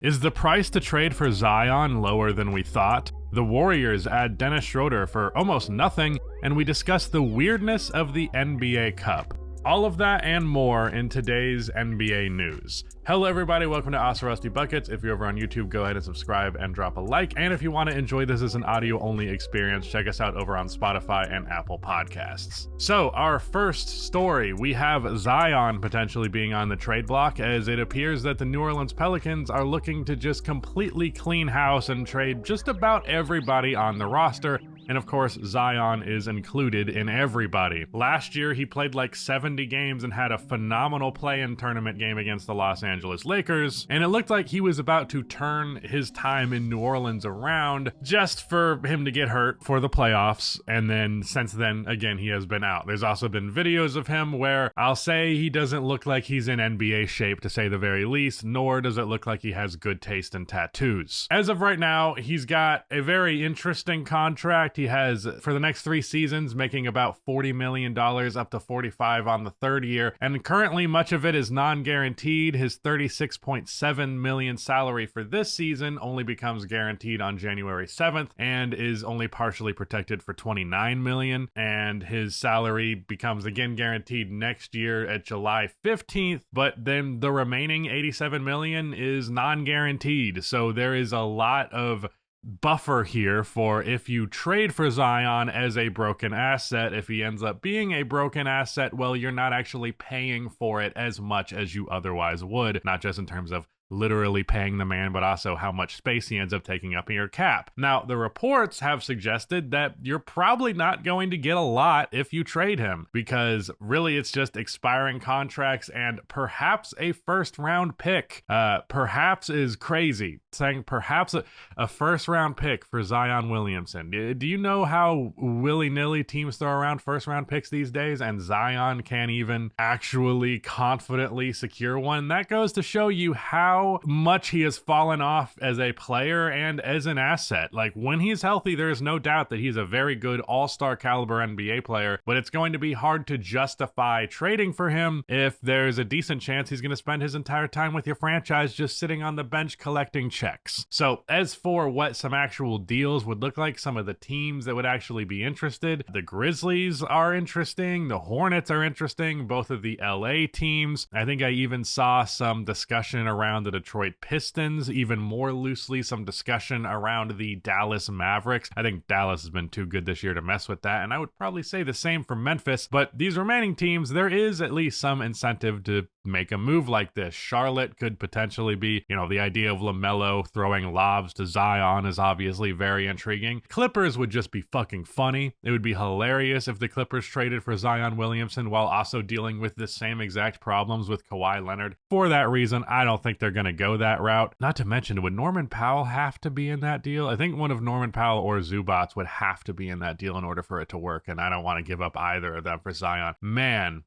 Is the price to trade for Zion lower than we thought? The Warriors add Dennis Schroeder for almost nothing, and we discuss the weirdness of the NBA Cup. All of that and more in today's NBA news. Hello everybody, welcome to Asa Rusty Buckets. If you're over on YouTube, go ahead and subscribe and drop a like. And if you want to enjoy this as an audio-only experience, check us out over on Spotify and Apple Podcasts. So, our first story, we have Zion potentially being on the trade block, as it appears that the New Orleans Pelicans are looking to just completely clean house and trade just about everybody on the roster. And of course, Zion is included in everybody. Last year, he played like 70 games and had a phenomenal play-in tournament game against the Los Angeles Lakers. And it looked like he was about to turn his time in New Orleans around just for him to get hurt for the playoffs. And then since then, again, he has been out. There's also been videos of him where I'll say he doesn't look like he's in NBA shape, to say the very least, nor does it look like he has good taste in tattoos. As of right now, he's got a very interesting contract. He has, for the next 3 seasons, making about $40 million, up to $45 on the third year. And currently, much of it is non-guaranteed. His $36.7 million salary for this season only becomes guaranteed on January 7th and is only partially protected for $29 million. And his salary becomes again guaranteed next year at July 15th. But then the remaining $87 million is non-guaranteed. So there is a lot of buffer here for if you trade for Zion as a broken asset. If he ends up being a broken asset, well, you're not actually paying for it as much as you otherwise would, not just in terms of literally paying the man, but also how much space he ends up taking up in your cap. Now, the reports have suggested that you're probably not going to get a lot if you trade him, because really it's just expiring contracts and perhaps a first round pick. Perhaps is crazy, saying perhaps a first round pick for Zion Williamson. Do you know how willy-nilly teams throw around first round picks these days, and Zion can't even actually confidently secure one? That goes to show you how much he has fallen off as a player and as an asset. Like, when he's healthy, there is no doubt that he's a very good all-star caliber NBA player, but it's going to be hard to justify trading for him if there's a decent chance he's going to spend his entire time with your franchise just sitting on the bench collecting checks. So as for what some actual deals would look like, some of the teams that would actually be interested, the Grizzlies are interesting, the Hornets are interesting, both of the LA teams. I think I even saw some discussion around the Detroit Pistons, even more loosely some discussion around the Dallas Mavericks. I think Dallas has been too good this year to mess with that, and I would probably say the same for Memphis. But these remaining teams, there is at least some incentive to make a move like this. Charlotte could potentially be, the idea of LaMelo throwing lobs to Zion is obviously very intriguing. Clippers would just be fucking funny. It would be hilarious if the Clippers traded for Zion Williamson while also dealing with the same exact problems with Kawhi Leonard. For that reason, I don't think they're going to go that route. Not to mention, would Norman Powell have to be in that deal? I think one of Norman Powell or Zubats would have to be in that deal in order for it to work, and I don't want to give up either of them for Zion. Man,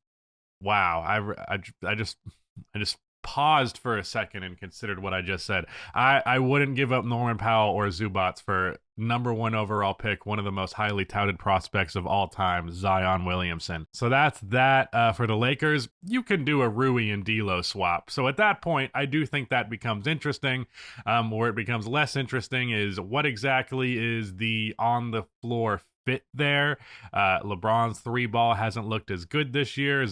wow, I just paused for a second and considered what I just said. I wouldn't give up Norman Powell or Zubats for number 1 overall pick, one of the most highly touted prospects of all time, Zion Williamson. So that's that for the Lakers. You can do a Rui and D'Lo swap. So at that point, I do think that becomes interesting. Where it becomes less interesting is what exactly is the on-the-floor fit there. LeBron's 3-ball hasn't looked as good this year.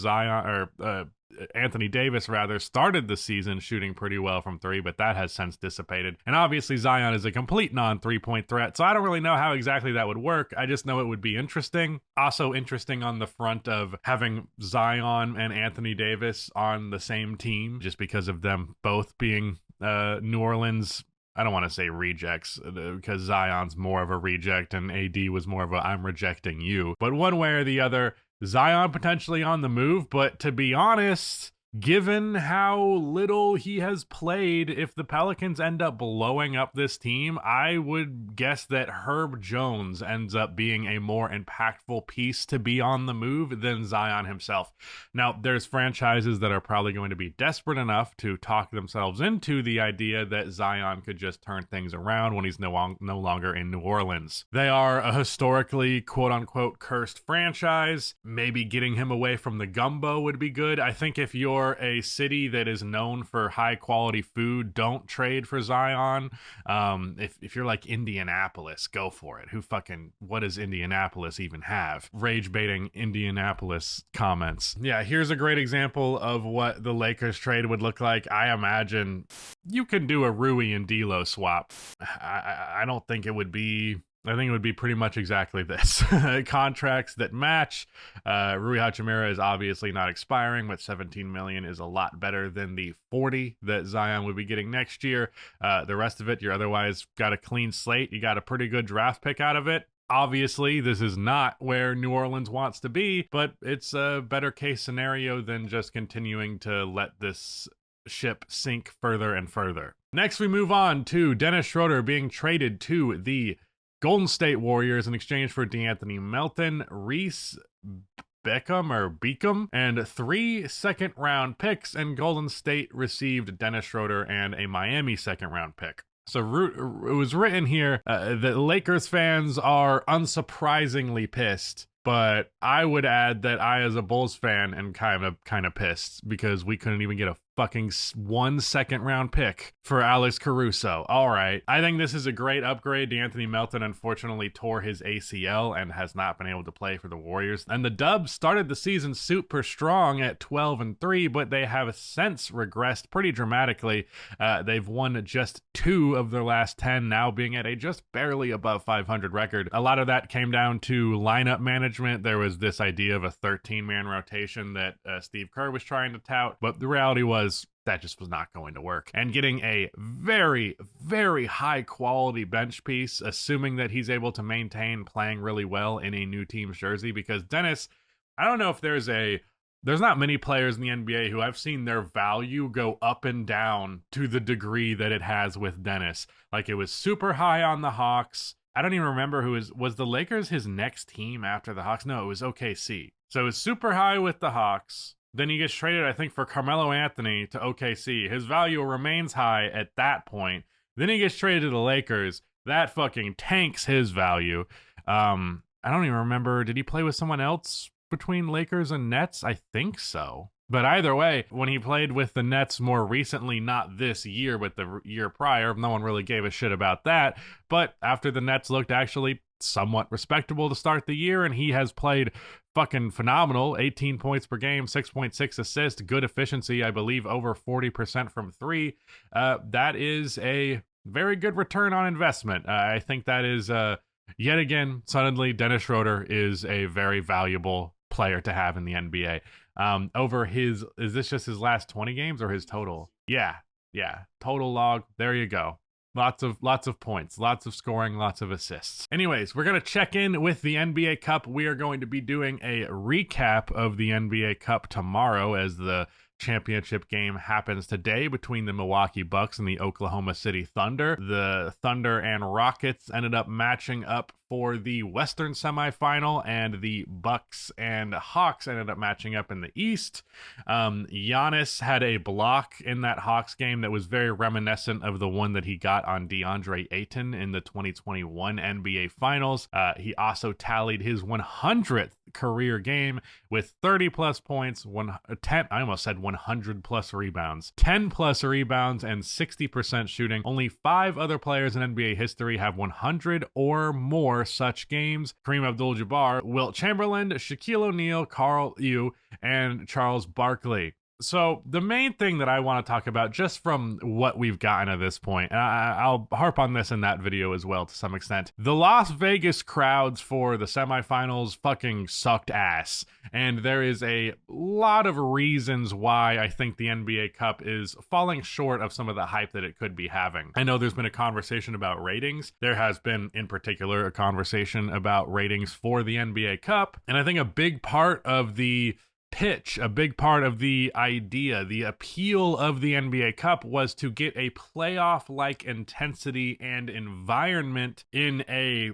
Anthony Davis started the season shooting pretty well from 3, but that has since dissipated. And obviously Zion is a complete non-3-point threat, so I don't really know how exactly that would work. I just know it would be interesting. Also interesting on the front of having Zion and Anthony Davis on the same team, just because of them both being New Orleans, I don't want to say rejects, because Zion's more of a reject and AD was more of a I'm rejecting you. But one way or the other, Zion potentially on the move, but to be honest, given how little he has played, if the Pelicans end up blowing up this team, I would guess that Herb Jones ends up being a more impactful piece to be on the move than Zion himself. Now, there's franchises that are probably going to be desperate enough to talk themselves into the idea that Zion could just turn things around when he's no longer in New Orleans. They are a historically quote-unquote cursed franchise. Maybe getting him away from the gumbo would be good. I think if you're you're a city that is known for high quality food, don't trade for Zion. If you're like Indianapolis, go for it. What does Indianapolis even have? Rage baiting Indianapolis comments. Yeah, here's a great example of what the Lakers trade would look like. I imagine you can do a Rui and D'Lo swap. I don't think it would be. I think it would be pretty much exactly this. Contracts that match. Rui Hachimura is obviously not expiring, but $17 million is a lot better than the $40 that Zion would be getting next year. The rest of it, you're otherwise got a clean slate. You got a pretty good draft pick out of it. Obviously, this is not where New Orleans wants to be, but it's a better case scenario than just continuing to let this ship sink further and further. Next, we move on to Dennis Schroeder being traded to the Golden State Warriors in exchange for DeAnthony Melton, Reese Beacom, and 3 second-round picks, and Golden State received Dennis Schroeder and a Miami second-round pick. So it was written here that Lakers fans are unsurprisingly pissed, but I would add that I, as a Bulls fan, am kind of pissed because we couldn't even get a fucking 1 second-round pick for Alex Caruso. All right. I think this is a great upgrade. DeAnthony Melton unfortunately tore his ACL and has not been able to play for the Warriors. And the Dubs started the season super strong at 12-3, but they have since regressed pretty dramatically. They've won just 2 of their last 10, now being at a just barely above 500 record. A lot of that came down to lineup management. There was this idea of a 13-man rotation that Steve Kerr was trying to tout, but the reality was that just was not going to work. And getting a very, very high quality bench piece, assuming that he's able to maintain playing really well in a new team's jersey, because Dennis, I don't know if there's not many players in the NBA who I've seen their value go up and down to the degree that it has with Dennis. Like, it was super high on the Hawks. I don't even remember was the Lakers his next team after the Hawks? No, it was OKC. So it was super high with the Hawks. Then he gets traded, I think, for Carmelo Anthony to OKC. His value remains high at that point. Then he gets traded to the Lakers. That fucking tanks his value. I don't even remember. Did he play with someone else between Lakers and Nets? I think so. But either way, when he played with the Nets more recently, not this year, but the year prior, no one really gave a shit about that. But after the Nets looked actually somewhat respectable to start the year, and he has played fucking phenomenal. 18 points per game, 6.6 assists, good efficiency, I believe over 40% from 3. That is a very good return on investment. I think that is, yet again, suddenly Dennis Schroeder is a very valuable player to have in the NBA. Is this just his last 20 games or his total? Yeah. Total log. There you go. Lots of points, lots of scoring, lots of assists. Anyways, we're going to check in with the NBA Cup. We are going to be doing a recap of the NBA Cup tomorrow, as the championship game happens today between the Milwaukee Bucks and the Oklahoma City Thunder. The Thunder and Rockets ended up matching up for the Western semifinal, and the Bucks and Hawks ended up matching up in the East. Giannis had a block in that Hawks game that was very reminiscent of the one that he got on DeAndre Ayton in the 2021 NBA Finals. He also tallied his 100th career game with 30 plus points, 100 plus rebounds, 10 plus rebounds, and 60% shooting. Only 5 other players in NBA history have 100 or more such games: Kareem Abdul-Jabbar, Wilt Chamberlain, Shaquille O'Neal, Carl Yu, and Charles Barkley. So the main thing that I want to talk about, just from what we've gotten at this point, and I'll harp on this in that video as well to some extent, the Las Vegas crowds for the semifinals fucking sucked ass. And there is a lot of reasons why I think the NBA Cup is falling short of some of the hype that it could be having. I know there's been a conversation about ratings. There has been, in particular, a conversation about ratings for the NBA Cup. And I think a big part of the pitch, a big part of the idea, the appeal of the NBA Cup was to get a playoff-like intensity and environment in a,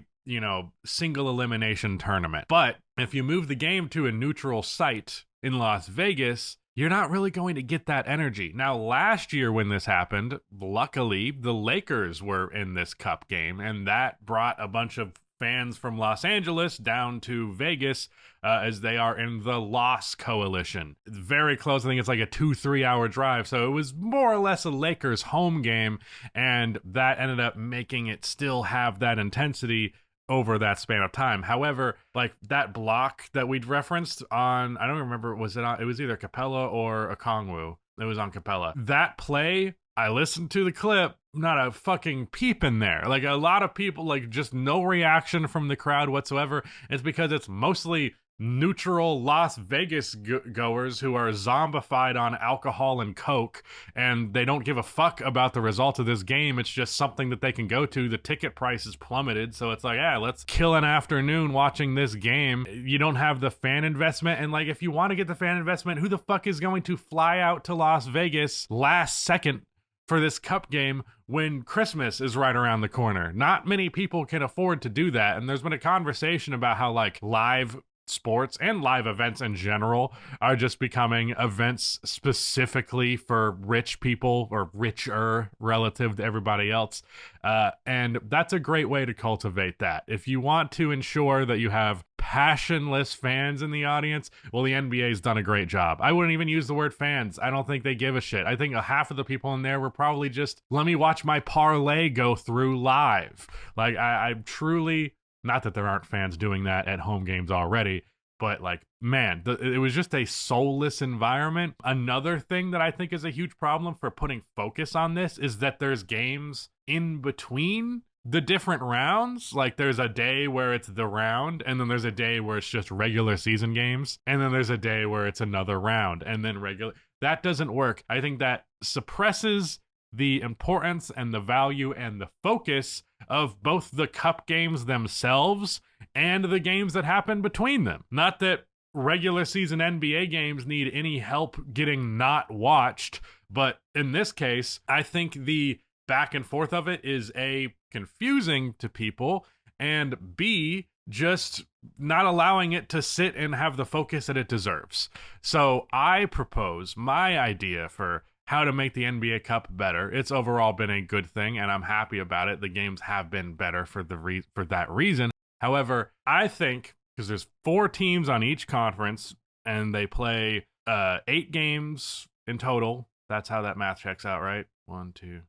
single elimination tournament. But if you move the game to a neutral site in Las Vegas, you're not really going to get that energy. Now, last year when this happened, luckily, the Lakers were in this Cup game, and that brought a bunch of fans from Los Angeles down to Vegas, as they are in the Loss Coalition. Very close. I think it's like a 2-3 hour drive. So it was more or less a Lakers home game, and that ended up making it still have that intensity over that span of time. However, like that block that we'd referenced on, I don't remember, it was either Capella or Okongwu. It was on Capella. That play, I listened to the clip, not a fucking peep in there. Like a lot of people, like just no reaction from the crowd whatsoever. It's because it's mostly neutral Las Vegas goers who are zombified on alcohol and coke, and they don't give a fuck about the result of this game. It's just something that they can go to. The ticket price is plummeted, so it's like, yeah, let's kill an afternoon watching this game. You don't have the fan investment, and like if you want to get the fan investment, who the fuck is going to fly out to Las Vegas last second for this cup game when Christmas is right around the corner? Not many people can afford to do that, and there's been a conversation about how like live sports and live events in general are just becoming events specifically for rich people, or richer relative to everybody else. And that's a great way to cultivate that. If you want to ensure that you have passionless fans in the audience, well, the NBA's done a great job. I wouldn't even use the word fans. I don't think they give a shit. I think half of the people in there were probably just, let me watch my parlay go through live. Like, I truly, not that there aren't fans doing that at home games already, but like, man, it was just a soulless environment. Another thing that I think is a huge problem for putting focus on this is that there's games in between the different rounds. Like there's a day where it's the round, and then there's a day where it's just regular season games, and then there's a day where it's another round, and then regular. That doesn't work. I think that suppresses the importance and the value and the focus of both the cup games themselves and the games that happen between them. Not that regular season NBA games need any help getting not watched, but in this case, I think the back and forth of it is A, confusing to people, and B, just not allowing it to sit and have the focus that it deserves. So I propose my idea for how to make the NBA Cup better. It's overall been a good thing, and I'm happy about it. The games have been better for that reason. However, I think, because there's 4 teams on each conference, and they play 8 games in total. That's how that math checks out, right? 1, 2,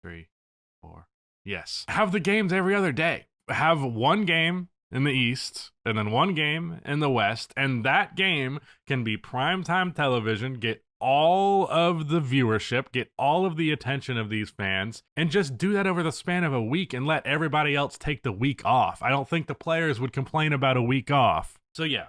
3, 4. Yes. Have the games every other day. Have one game in the East, and then one game in the West, and that game can be primetime television, get all of the viewership, get all of the attention of these fans, and just do that over the span of a week and let everybody else take the week off. I don't think the players would complain about a week off. So yeah,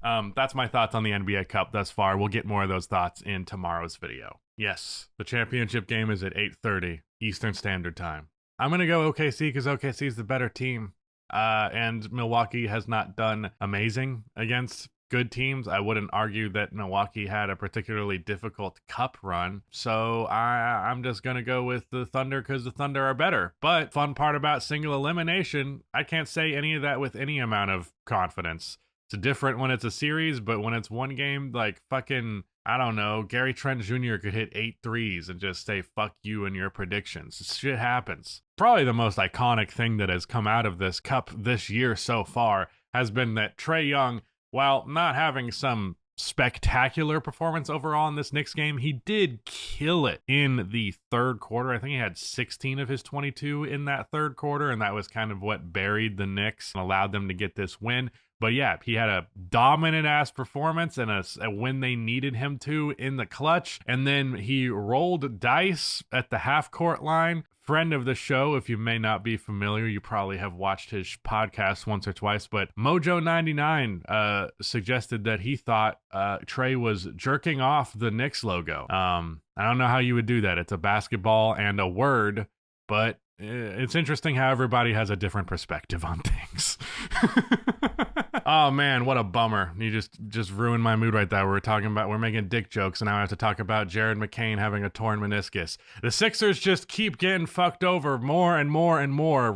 that's my thoughts on the NBA Cup thus far. We'll get more of those thoughts in tomorrow's video. Yes, the championship game is at 8:30 Eastern Standard Time. I'm going to go OKC because OKC is the better team, and Milwaukee has not done amazing against good teams. I wouldn't argue that Milwaukee had a particularly difficult cup run, so I'm just gonna go with the Thunder because the Thunder are better. But fun part about single elimination, I can't say any of that with any amount of confidence. It's different when it's a series, but when it's one game, like fucking, I don't know, Gary Trent Jr. could hit 8 threes and just say fuck you and your predictions. Shit happens. Probably the most iconic thing that has come out of this cup this year so far has been that Trae Young, while not having some spectacular performance overall in this Knicks game, he did kill it in the third quarter. I think he had 16 of his 22 in that third quarter, and that was kind of what buried the Knicks and allowed them to get this win. But yeah, he had a dominant-ass performance and a win they needed him to in the clutch. And then he rolled dice at the half-court line. Friend of the show, if you may not be familiar, you probably have watched his podcast once or twice, but Mojo99 suggested that he thought Trae was jerking off the Knicks logo. I don't know how you would do that. It's a basketball and a word, but it's interesting how everybody has a different perspective on things. Oh man, what a bummer. You just ruined my mood right there. We're making dick jokes, and now I have to talk about Jared McCain having a torn meniscus. The Sixers just keep getting fucked over more and more and more.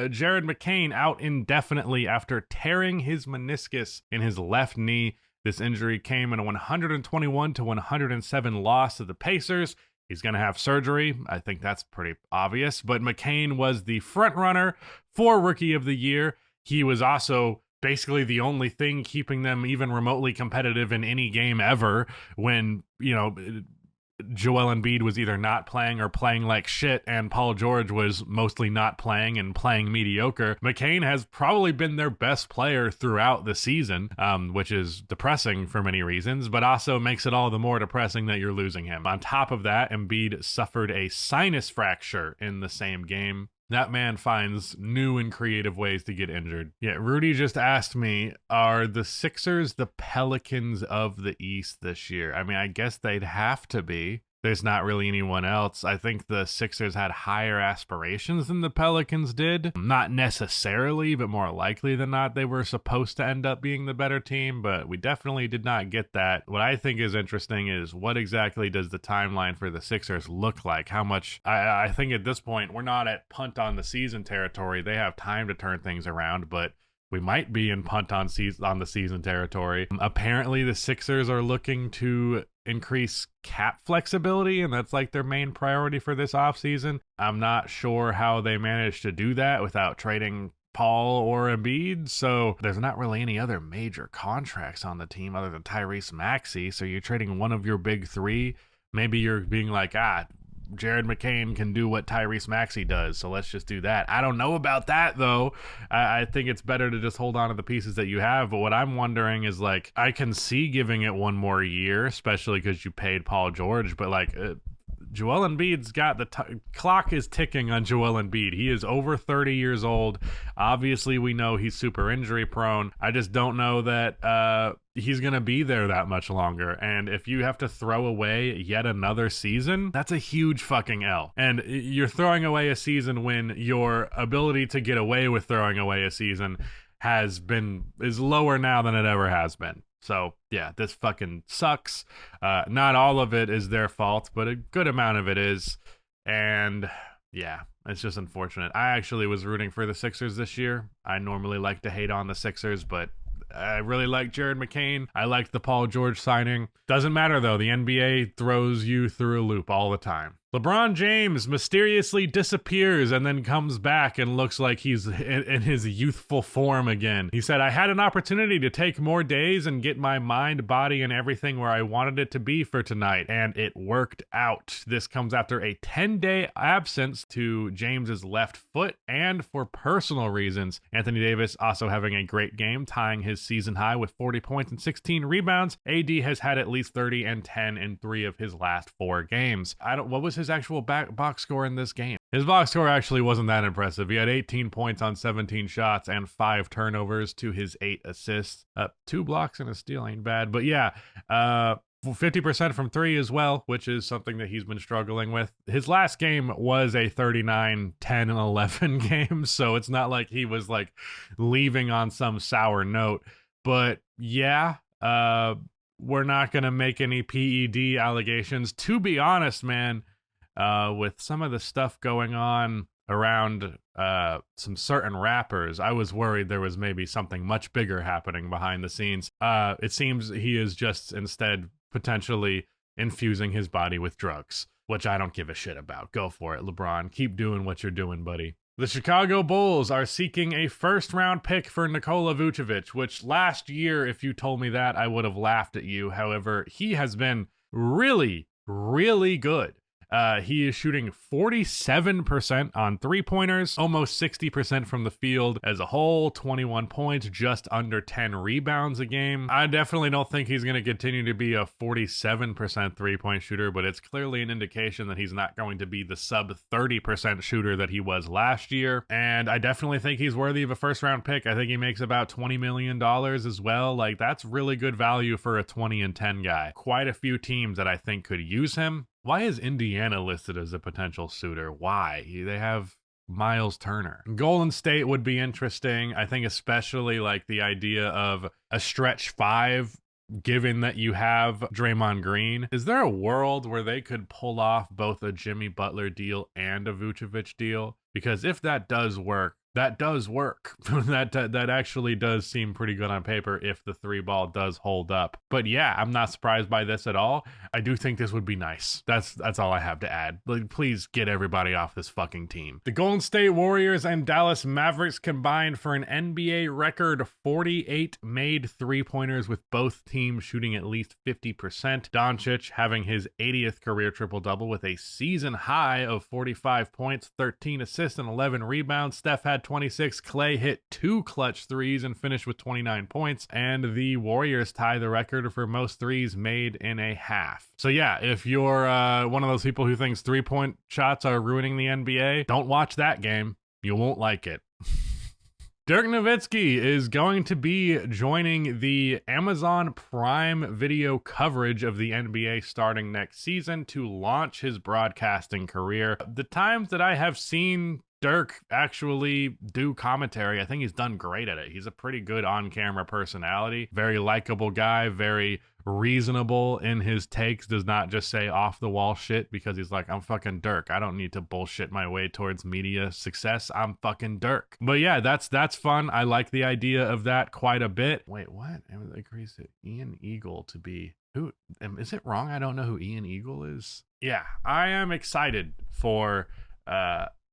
Jared McCain out indefinitely after tearing his meniscus in his left knee. This injury came in a 121-107 loss to the Pacers. He's going to have surgery. I think that's pretty obvious. But McCain was the front runner for Rookie of the Year. he was also basically the only thing keeping them even remotely competitive in any game ever when, Joel Embiid was either not playing or playing like shit, and Paul George was mostly not playing and playing mediocre. McCain has probably been their best player throughout the season, which is depressing for many reasons, but also makes it all the more depressing that you're losing him. On top of that, Embiid suffered a sinus fracture in the same game. That man finds new and creative ways to get injured. Yeah, Rudy just asked me, are the Sixers the Pelicans of the East this year? I mean, I guess they'd have to be. There's not really anyone else. I think the Sixers had higher aspirations than the Pelicans did. Not necessarily, but more likely than not, they were supposed to end up being the better team, but we definitely did not get that. What I think is interesting is what exactly does the timeline for the Sixers look like? How much, I think at this point, we're not at punt on the season territory. They have time to turn things around, but we might be in punt on the season territory. Apparently, the Sixers are looking to increase cap flexibility, and that's like their main priority for this offseason. I'm not sure how they managed to do that without trading Paul or Embiid, so there's not really any other major contracts on the team other than Tyrese Maxey, so you're trading one of your big three. Maybe you're being like, Jared McCain can do what Tyrese Maxey does, so let's just do that. I don't know about that, though. I think it's better to just hold on to the pieces that you have, but what I'm wondering is, like, I can see giving it one more year, especially because you paid Paul George, but, like, Joel Embiid's got the clock is ticking on Joel Embiid. He is over 30 years old. Obviously, we know he's super injury prone. I just don't know that he's going to be there that much longer. And if you have to throw away yet another season, that's a huge fucking L. And you're throwing away a season when your ability to get away with throwing away a season is lower now than it ever has been. So, yeah, this fucking sucks. Not all of it is their fault, but a good amount of it is. And, yeah, it's just unfortunate. I actually was rooting for the Sixers this year. I normally like to hate on the Sixers, but I really like Jared McCain. I liked the Paul George signing. Doesn't matter, though. The NBA throws you through a loop all the time. LeBron James mysteriously disappears and then comes back and looks like he's in his youthful form again. He said, I had an opportunity to take more days and get my mind, body, and everything where I wanted it to be for tonight, and it worked out. This comes after a 10-day absence to James's left foot and for personal reasons. Anthony Davis also having a great game, tying his season high with 40 points and 16 rebounds. AD has had at least 30 and 10 in 3 of his last 4 games. What was his actual box score in this game? His box score actually wasn't that impressive. He had 18 points on 17 shots and 5 turnovers to his 8 assists. 2 blocks and a steal ain't bad. But yeah, 50% from 3 as well, which is something that he's been struggling with. His last game was a 39, 10, and 11 game, so it's not like he was like leaving on some sour note. But yeah, we're not going to make any PED allegations. To be honest, man, with some of the stuff going on around some certain rappers, I was worried there was maybe something much bigger happening behind the scenes. It seems he is just instead potentially infusing his body with drugs, which I don't give a shit about. Go for it, LeBron. Keep doing what you're doing, buddy. The Chicago Bulls are seeking a first-round pick for Nikola Vucevic, which last year, if you told me that, I would have laughed at you. However, he has been really, really good. He is shooting 47% on three-pointers, almost 60% from the field as a whole, 21 points, just under 10 rebounds a game. I definitely don't think he's going to continue to be a 47% three-point shooter, but it's clearly an indication that he's not going to be the sub-30% shooter that he was last year. And I definitely think he's worthy of a first-round pick. I think he makes about $20 million as well. Like, that's really good value for a 20 and 10 guy. Quite a few teams that I think could use him. Why is Indiana listed as a potential suitor? Why? They have Miles Turner. Golden State would be interesting. I think especially like the idea of a stretch 5, given that you have Draymond Green. Is there a world where they could pull off both a Jimmy Butler deal and a Vucevic deal? Because if that does work, that does work. that actually does seem pretty good on paper if the 3-ball does hold up. But yeah, I'm not surprised by this at all. I do think this would be nice. That's all I have to add. Like, please get everybody off this fucking team. The Golden State Warriors and Dallas Mavericks combined for an NBA record 48 made 3-pointers, with both teams shooting at least 50%. Doncic having his 80th career triple-double with a season high of 45 points, 13 assists, and 11 rebounds. Steph had 26. Clay hit 2 clutch threes and finished with 29 points. And the Warriors tie the record for most threes made in a half. So yeah, if you're one of those people who thinks 3-point shots are ruining the NBA, don't watch that game. You won't like it. Dirk Nowitzki is going to be joining the Amazon Prime Video coverage of the NBA starting next season to launch his broadcasting career. The times that I have seen Dirk actually do commentary, I think he's done great at it. He's a pretty good on-camera personality, very likable guy, very reasonable in his takes, does not just say off-the-wall shit because he's like, I'm fucking Dirk. I don't need to bullshit my way towards media success. I'm fucking Dirk. But yeah, that's fun. I like the idea of that quite a bit. Wait, what? It agrees to Ian Eagle to be... Who? Is it wrong? I don't know who Ian Eagle is. Yeah, I am excited for...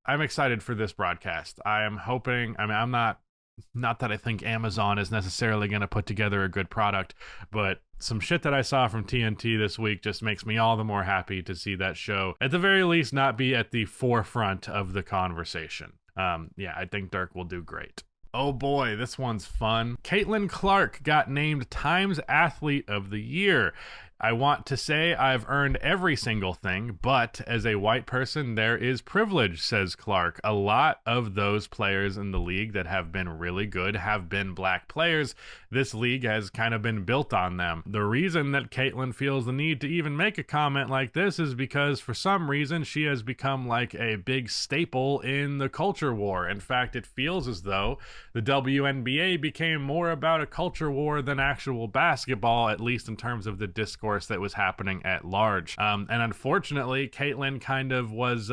I'm excited for this broadcast. I am hoping, I'm not that I think Amazon is necessarily going to put together a good product, but some shit that I saw from TNT this week just makes me all the more happy to see that show, at the very least, not be at the forefront of the conversation. Yeah, I think Dirk will do great. Oh boy, this one's fun. Caitlin Clark got named Times Athlete of the Year. I want to say I've earned every single thing, but as a white person, there is privilege, says Clark. A lot of those players in the league that have been really good have been black players. This league has kind of been built on them. The reason that Caitlin feels the need to even make a comment like this is because for some reason she has become like a big staple in the culture war. In fact, it feels as though the WNBA became more about a culture war than actual basketball, at least in terms of the discourse that was happening at large. And unfortunately, Caitlin kind of was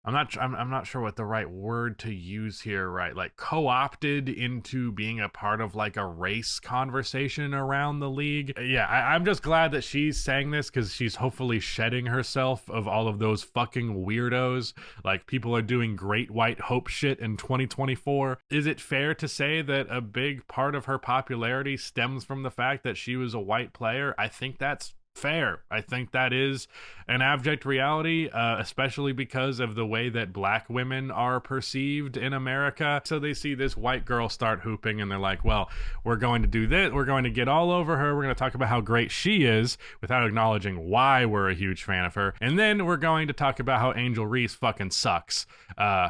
I'm not sure what the right word to use here, right? Like co-opted into being a part of like a race conversation around the league. Yeah, I'm just glad that she's saying this because she's hopefully shedding herself of all of those fucking weirdos. Like, people are doing great white hope shit in 2024. Is it fair to say that a big part of her popularity stems from the fact that she was a white player? I think that's fair. I think that is an abject reality, especially because of the way that black women are perceived in America. So they see this white girl start hooping and they're like, well, we're going to do this. We're going to get all over her. We're going to talk about how great she is without acknowledging why we're a huge fan of her. And then we're going to talk about how Angel Reese fucking sucks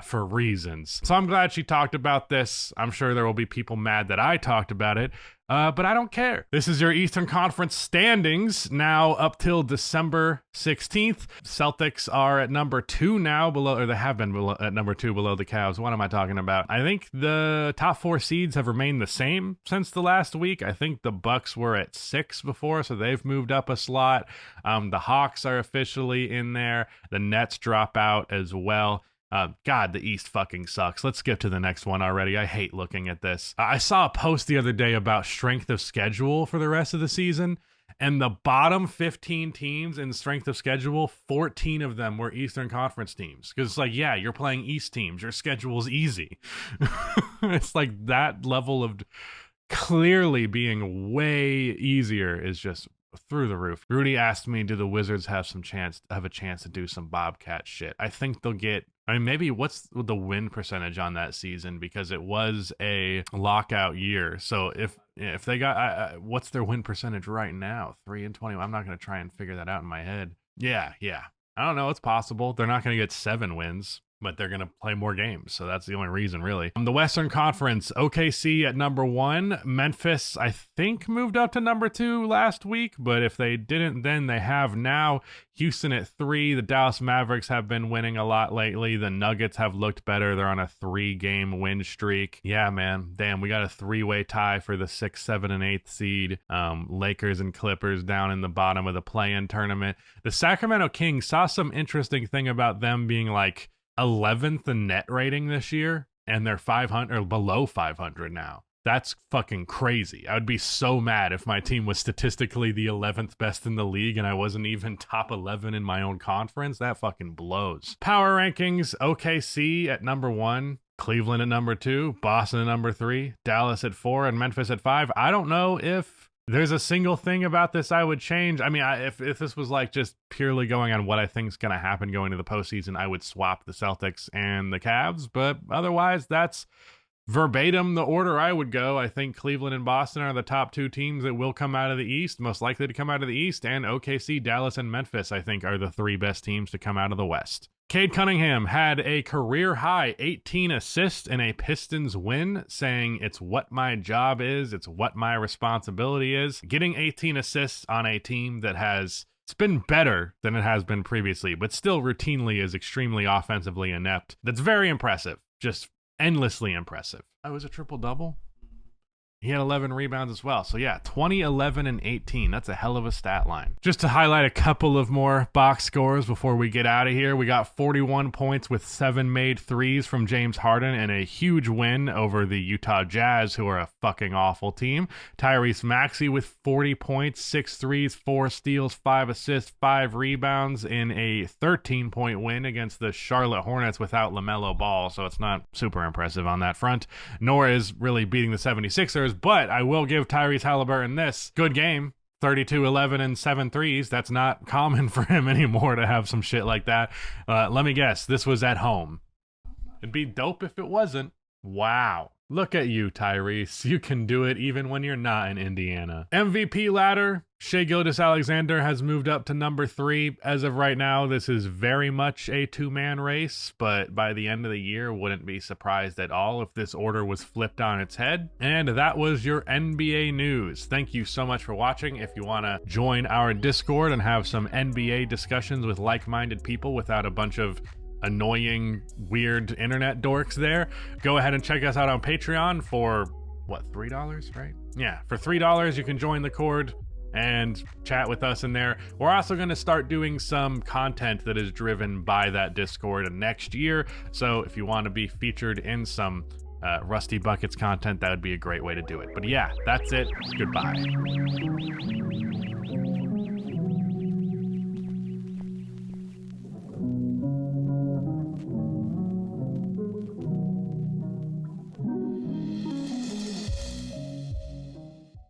for reasons. So I'm glad she talked about this. I'm sure there will be people mad that I talked about it. But I don't care. This is your Eastern Conference standings now up till December 16th. Celtics are at number 2 now, they have been at number 2 below the Cavs. What am I talking about? I think the top 4 seeds have remained the same since the last week. I think the Bucks were at 6 before, so they've moved up a slot. The Hawks are officially in there. The Nets drop out as well. God, the East fucking sucks. Let's skip to the next one already. I hate looking at this. I saw a post the other day about strength of schedule for the rest of the season, and the bottom 15 teams in strength of schedule, 14 of them were Eastern Conference teams. Because it's like, yeah, you're playing East teams. Your schedule's easy. It's like that level of clearly being way easier is just through the roof. Rudy asked me, do the Wizards have a chance to do some Bobcat shit? I think they'll get, maybe what's the win percentage on that season, because it was a lockout year. So if they got, what's their win percentage right now? 3-20. I'm not going to try and figure that out in my head. Yeah. I don't know. It's possible. They're not going to get 7 wins, but they're going to play more games. So that's the only reason, really. The Western Conference, OKC at number 1. Memphis, I think, moved up to number 2 last week, but if they didn't, then they have now. Houston at 3. The Dallas Mavericks have been winning a lot lately. The Nuggets have looked better. They're on a 3-game win streak. Yeah, man. Damn, we got a 3-way tie for the 6th, 7th, and 8th seed. Lakers and Clippers down in the bottom of the play-in tournament. The Sacramento Kings, saw some interesting thing about them being like 11th in net rating this year. and they're 500 or below 500 now. That's fucking crazy. I would be so mad if my team was statistically the 11th best in the league and I wasn't even top 11 in my own conference. That fucking blows. Power rankings, OKC at number 1, Cleveland at number 2, Boston at number 3, Dallas at 4, and Memphis at 5. I don't know if there's a single thing about this I would change. I mean, if this was like just purely going on what I think is going to happen going to the postseason, I would swap the Celtics and the Cavs. But otherwise, that's verbatim the order I would go. I think Cleveland and Boston are the top 2 teams that will come out of the East, most likely to come out of the East, and OKC, Dallas, and Memphis, I think, are the 3 best teams to come out of the West. Cade Cunningham had a career-high 18 assists in a Pistons win, saying, "It's what my job is, it's what my responsibility is." Getting 18 assists on a team that it's been better than it has been previously, but still routinely is extremely offensively inept. That's very impressive. Just endlessly impressive. Oh, it was a triple-double? He had 11 rebounds as well. So yeah, 20, 11, and 18. That's a hell of a stat line. Just to highlight a couple of more box scores before we get out of here, we got 41 points with 7 made threes from James Harden and a huge win over the Utah Jazz, who are a fucking awful team. Tyrese Maxey with 40 points, 6 threes, 4 steals, 5 assists, 5 rebounds in a 13-point win against the Charlotte Hornets without LaMelo Ball, so it's not super impressive on that front, nor is really beating the 76ers. But I will give Tyrese Halliburton this. Good game. 32, 11, and 7 threes. That's not common for him anymore to have some shit like that. Let me guess. This was at home. It'd be dope if it wasn't. Wow. Look at you, Tyrese. You can do it even when you're not in Indiana. MVP ladder. Shai Gilgeous-Alexander has moved up to number 3. As of right now, this is very much a 2-man race, but by the end of the year, wouldn't be surprised at all if this order was flipped on its head. And that was your NBA news. Thank you so much for watching. If you want to join our Discord and have some NBA discussions with like-minded people without a bunch of annoying, weird internet dorks there, go ahead and check us out on Patreon for, what, $3, right? Yeah, for $3 you can join the Cord and chat with us in there. We're also going to start doing some content that is driven by that Discord next year, so if you want to be featured in some Rusty Buckets content, that would be a great way to do it. But yeah, that's it. Goodbye.